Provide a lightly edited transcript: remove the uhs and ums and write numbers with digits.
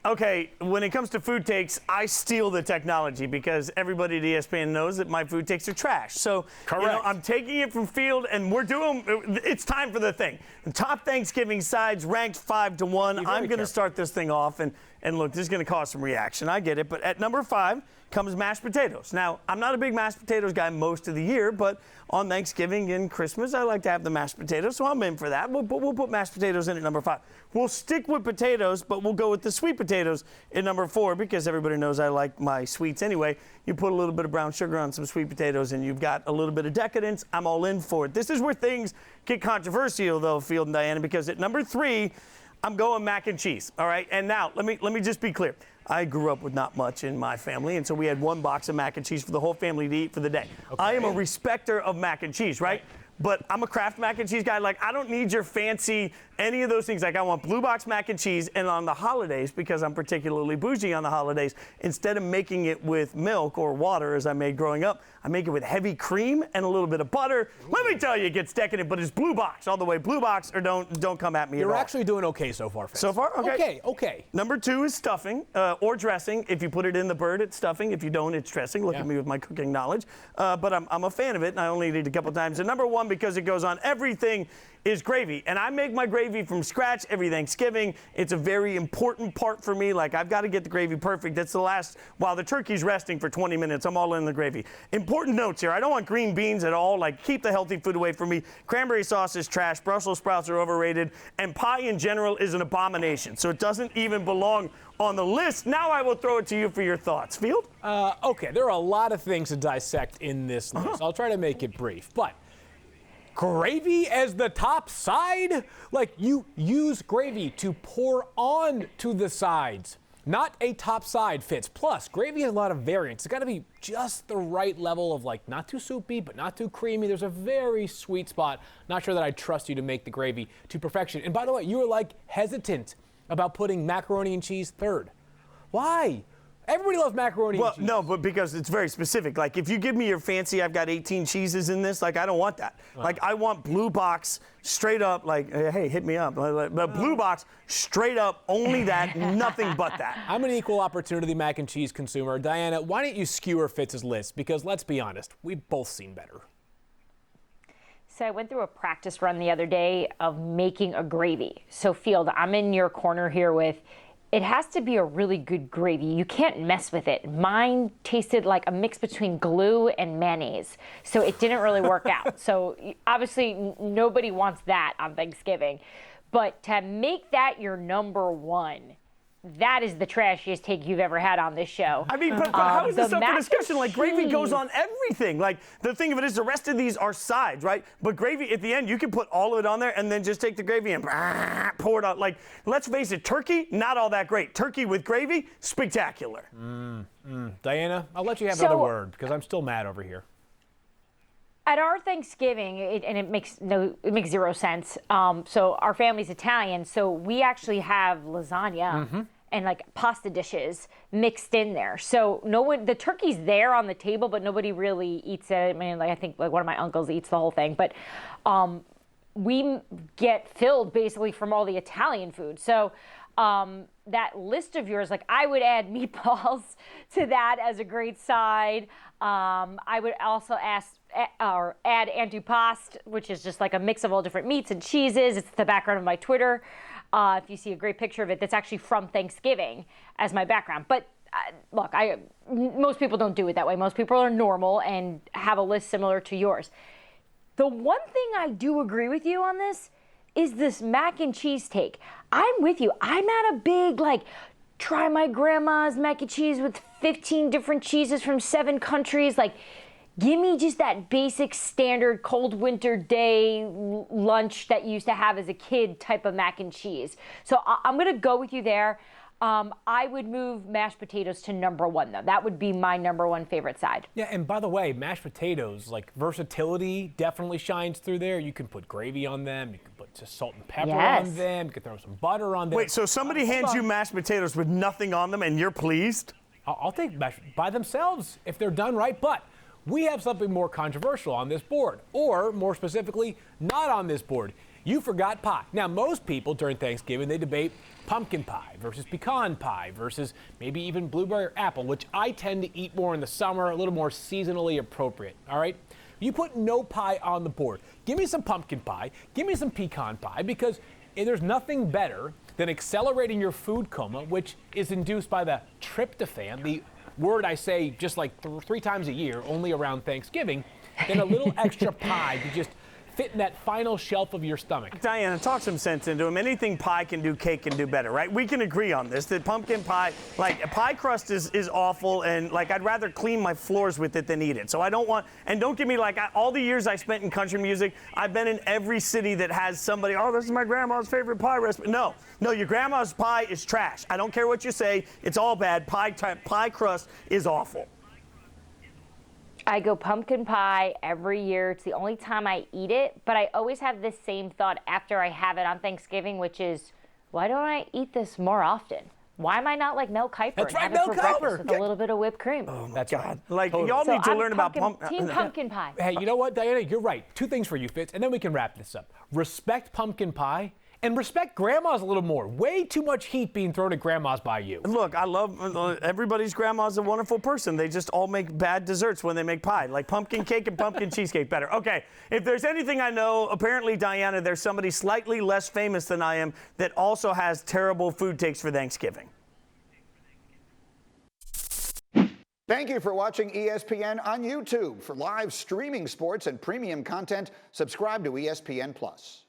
Okay, when it comes to food takes, I steal the technology because everybody at ESPN knows that my food takes are trash. So, I'm taking it from Field, and it's time for the thing. The top Thanksgiving sides ranked 5-1. I'm going to start this thing off, and look, this is going to cause some reaction. I get it. But at number 5 comes mashed potatoes. Now, I'm not a big mashed potatoes guy most of the year, but on Thanksgiving and Christmas, I like to have the mashed potatoes, so I'm in for that. We'll put mashed potatoes in at number 5. We'll stick with potatoes, but we'll go with the sweet potatoes in number 4 because everybody knows I like my sweets anyway. You put a little bit of brown sugar on some sweet potatoes, and you've got a little bit of decadence. I'm all in for it. This is where things get controversial, though, Field and Dianna, because at number 3, I'm going mac and cheese, all right? And now, let me just be clear. I grew up with not much in my family, and so we had one box of mac and cheese for the whole family to eat for the day. Okay. I am a respecter of mac and cheese, right? But I'm a Kraft mac and cheese guy. Like, I don't need your fancy, any of those things. Like, I want Blue Box mac and cheese. And on the holidays, because I'm particularly bougie on the holidays, instead of making it with milk or water, as I made growing up, I make it with heavy cream and a little bit of butter. Ooh. Let me tell you, it gets decadent, but it's Blue Box all the way. Blue Box, or don't come at me at all. You're actually doing okay so far, Fitz. So far? Okay. Okay. Number 2 is stuffing or dressing. If you put it in the bird, it's stuffing. If you don't, it's dressing. Look at me with my cooking knowledge. But I'm a fan of it, and I only eat it a couple times. And number 1, because it goes on everything, is gravy. And I make my gravy from scratch every Thanksgiving. It's a very important part for me. Like, I've got to get the gravy perfect. That's the last, while the turkey's resting for 20 minutes, I'm all in the gravy. Important notes here. I don't want green beans at all. Like, keep the healthy food away from me. Cranberry sauce is trash. Brussels sprouts are overrated. And pie in general is an abomination. So it doesn't even belong on the list. Now I will throw it to you for your thoughts. Field? Okay, there are a lot of things to dissect in this list. I'll try to make it brief. But gravy as the top side? Like, you use gravy to pour on to the sides, not a top side, Fitz. Plus, gravy has a lot of variance. It's got to be just the right level of, like, not too soupy, but not too creamy. There's a very sweet spot. Not sure that I trust you to make the gravy to perfection. And by the way, you were, like, hesitant about putting macaroni and cheese third. Why? Everybody loves macaroni and cheese. Well, no, but because it's very specific. Like, if you give me your fancy, I've got 18 cheeses in this, like, I don't want that. Like, I want Blue Box straight up, like, hey, hit me up. But Blue Box straight up, only that, nothing but that. I'm an equal opportunity mac and cheese consumer. Dianna, why don't you skewer Fitz's list? Because let's be honest, we've both seen better. So I went through a practice run the other day of making a gravy. So Field, I'm in your corner here with, it has to be a really good gravy. You can't mess with it. Mine tasted like a mix between glue and mayonnaise. So it didn't really work out. So obviously nobody wants that on Thanksgiving. But to make that your number 1, that is the trashiest take you've ever had on this show. I mean, but how is this up for discussion? Like, gravy goes on everything. Like, the thing of it is, the rest of these are sides, right? But gravy, at the end, you can put all of it on there and then just take the gravy and pour it out. Like, let's face it, turkey, not all that great. Turkey with gravy, spectacular. Dianna, I'll let you have another word because I'm still mad over here. At our Thanksgiving, it makes zero sense. So our family's Italian, so we actually have lasagna and like pasta dishes mixed in there. So the turkey's there on the table, but nobody really eats it. I mean, like, I think like one of my uncles eats the whole thing, but we get filled basically from all the Italian food. So that list of yours, like, I would add meatballs to that as a great side. I would also add antipasto, which is just like a mix of all different meats and cheeses. It's the background of my Twitter. If you see a great picture of it, that's actually from Thanksgiving as my background. But look, most people don't do it that way. Most people are normal and have a list similar to yours. The one thing I do agree with you on this is this mac and cheese take. I'm with you. I'm not a big, like, try my grandma's mac and cheese with 15 different cheeses from 7 countries. Like, give me just that basic standard cold winter day lunch that you used to have as a kid type of mac and cheese. So I'm going to go with you there. I would move mashed potatoes to number 1, though. That would be my number 1 favorite side. Yeah, and by the way, mashed potatoes, like, versatility definitely shines through there. You can put gravy on them. You can put just salt and pepper on them. You can throw some butter on them. Wait, so somebody hands you mashed potatoes with nothing on them and you're pleased? I'll take mashed by themselves if they're done right, but we have something more controversial on this board, or more specifically, not on this board. You forgot pie. Now, most people during Thanksgiving, they debate pumpkin pie versus pecan pie versus maybe even blueberry or apple, which I tend to eat more in the summer, a little more seasonally appropriate, all right? You put no pie on the board. Give me some pumpkin pie, give me some pecan pie, because there's nothing better than accelerating your food coma, which is induced by the tryptophan, the word I say just like 3 times a year, only around Thanksgiving, than a little extra pie to just fit in that final shelf of your stomach. Dianna, talk some sense into him. Anything pie can do, cake can do better, right? We can agree on this, that pumpkin pie, like pie crust is awful, and like I'd rather clean my floors with it than eat it. So I don't want, and don't give me like, all the years I spent in country music, I've been in every city that has somebody, oh, this is my grandma's favorite pie recipe. No, your grandma's pie is trash. I don't care what you say, it's all bad. Pie crust is awful. I go pumpkin pie every year. It's the only time I eat it, but I always have this same thought after I have it on Thanksgiving, which is, why don't I eat this more often? Why am I not like Mel Kiper and have it for breakfast with a little bit of whipped cream? Oh, my God. Like, y'all need to learn about Team pumpkin pie. Hey, you know what, Dianna? You're right. 2 things for you, Fitz, and then we can wrap this up. Respect pumpkin pie, and respect grandmas a little more. Way too much heat being thrown at grandmas by you. Look, I love everybody's grandma's a wonderful person. They just all make bad desserts when they make pie, like pumpkin cake and pumpkin cheesecake better. Okay, if there's anything I know, apparently, Dianna, there's somebody slightly less famous than I am that also has terrible food takes for Thanksgiving. Thank you for watching ESPN on YouTube. For live streaming sports and premium content, subscribe to ESPN+.